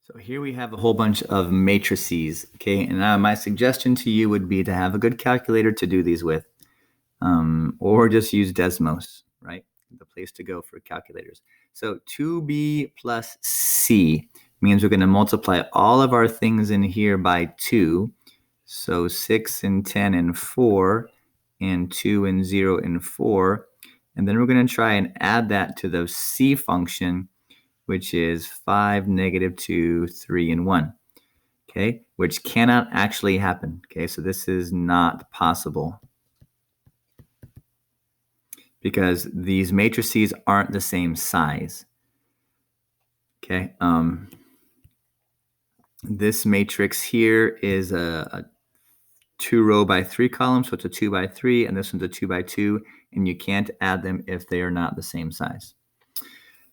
So here we have a whole bunch of matrices, okay? And my suggestion to you would be to have a good calculator to do these with, or just use Desmos, right? The place to go for calculators. So 2b plus c means we're going to multiply all of our things in here by 2. So 6 and 10 and 4, and 2 and 0 and 4. And then we're going to try and add that to the c function, which is 5, negative 2, 3, and 1, okay, which cannot actually happen, okay, so this is not possible because these matrices aren't the same size, okay. This matrix here is a 2 row by 3 column, so it's a 2 by 3, and this one's a 2 by 2, and you can't add them if they are not the same size.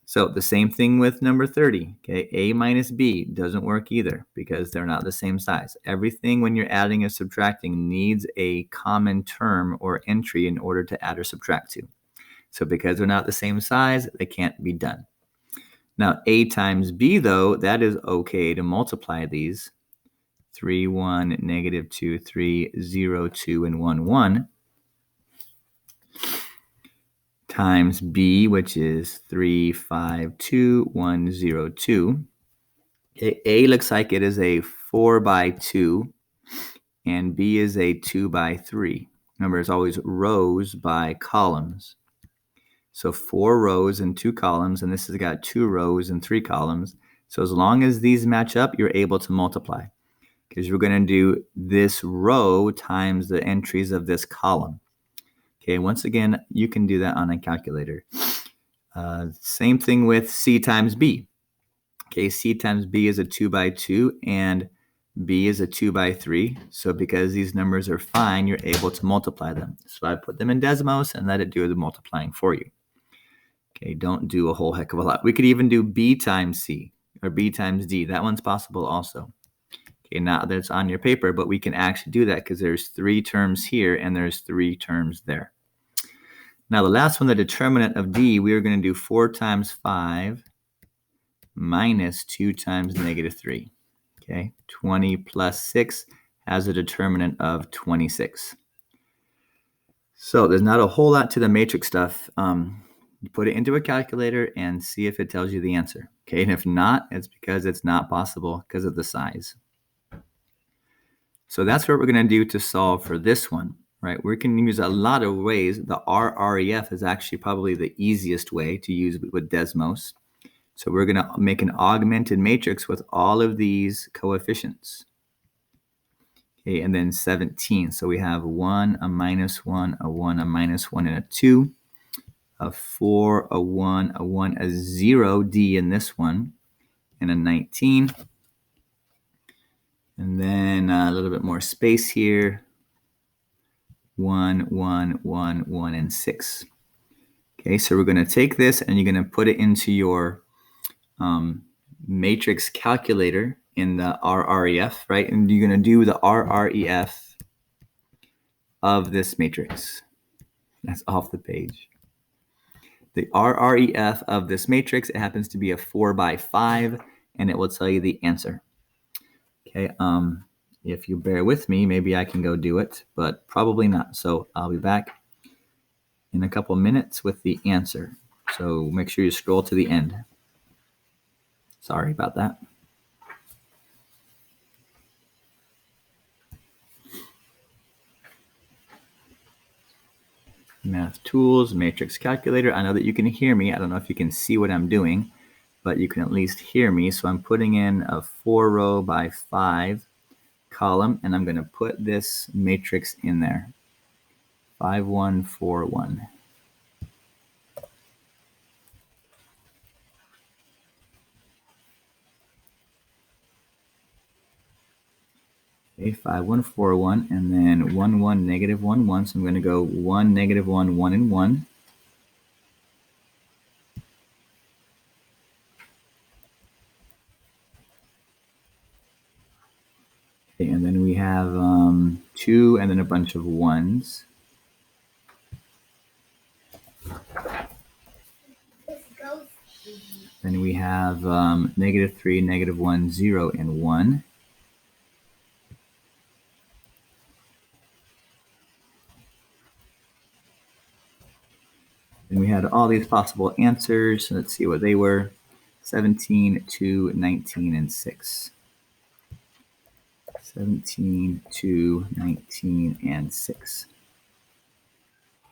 So the same thing with number 30, okay? A minus B doesn't work either because they're not the same size. Everything when you're adding or subtracting needs a common term or entry in order to add or subtract to. So because they're not the same size, they can't be done. Now, A times B, though, that is okay to multiply these. 3, 1, negative 2, 3, 0, 2, and 1, 1. Times B, which is 3, 5, 2, 1, 0, 2. Okay, A looks like it is a 4 by 2, and B is a 2 by 3. Remember, it's always rows by columns. So 4 rows and 2 columns, and this has got 2 rows and 3 columns. So as long as these match up, you're able to multiply, because we're going to do this row times the entries of this column. Okay, once again, you can do that on a calculator. Same thing with C times B. Okay, C times B is a 2 by 2, and B is a 2 by 3. So because these numbers are fine, you're able to multiply them. So I put them in Desmos and let it do the multiplying for you. Okay, don't do a whole heck of a lot. We could even do B times C or B times D. That one's possible also. Okay, not that it's on your paper, but we can actually do that because there's 3 terms here and there's 3 terms there. Now the last one, the determinant of D, we are going to do 4 times 5 minus 2 times negative 3. Okay, 20 plus 6 has a determinant of 26. So there's not a whole lot to the matrix stuff. You put it into a calculator and see if it tells you the answer. Okay, and if not, it's because it's not possible because of the size. So that's what we're going to do to solve for this one, right? We can use a lot of ways. The RREF is actually probably the easiest way to use with Desmos. So we're going to make an augmented matrix with all of these coefficients. Okay, and then 17. So we have 1, a minus 1, a 1, a minus 1, and a 2. A 4, a 1, a 1, a 0, D in this one, and a 19. And then a little bit more space here. 1, 1, 1, 1, and 6. Okay, so we're going to take this and you're going to put it into your matrix calculator in the RREF, right? And you're going to do the RREF of this matrix. That's off the page. The RREF of this matrix, it happens to be a 4 by 5, and it will tell you the answer. Okay, if you bear with me, maybe I can go do it, but probably not. So I'll be back in a couple minutes with the answer. So make sure you scroll to the end. Sorry about that. Math tools, matrix calculator. I know that you can hear me. I don't know if you can see what I'm doing, but you can at least hear me. So I'm putting in a 4 row by 5 column, and I'm going to put this matrix in there. 5, 1, 4, 1. Okay, 5, 1, 4, 1, and then 1, 1, negative 1, 1. So I'm going to go 1, negative 1, 1, and 1. Okay, and then we have 2 and then a bunch of 1s. Then we have -3, -1, 0, and 1. And we had all these possible answers. Let's see what they were. 17, 2, 19, and 6. 17, 2, 19, and 6.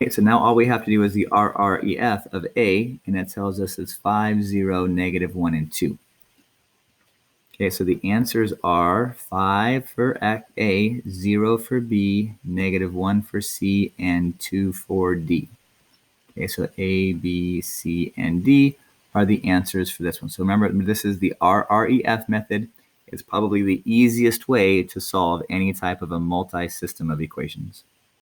Okay, so now all we have to do is the RREF of A, and that tells us it's 5, 0, -1, and 2. Okay, so the answers are 5 for A, 0 for B, -1 for C, and 2 for D. Okay, so A, B, C, and D are the answers for this one. So remember, this is the RREF method. It's probably the easiest way to solve any type of a multi-system of equations.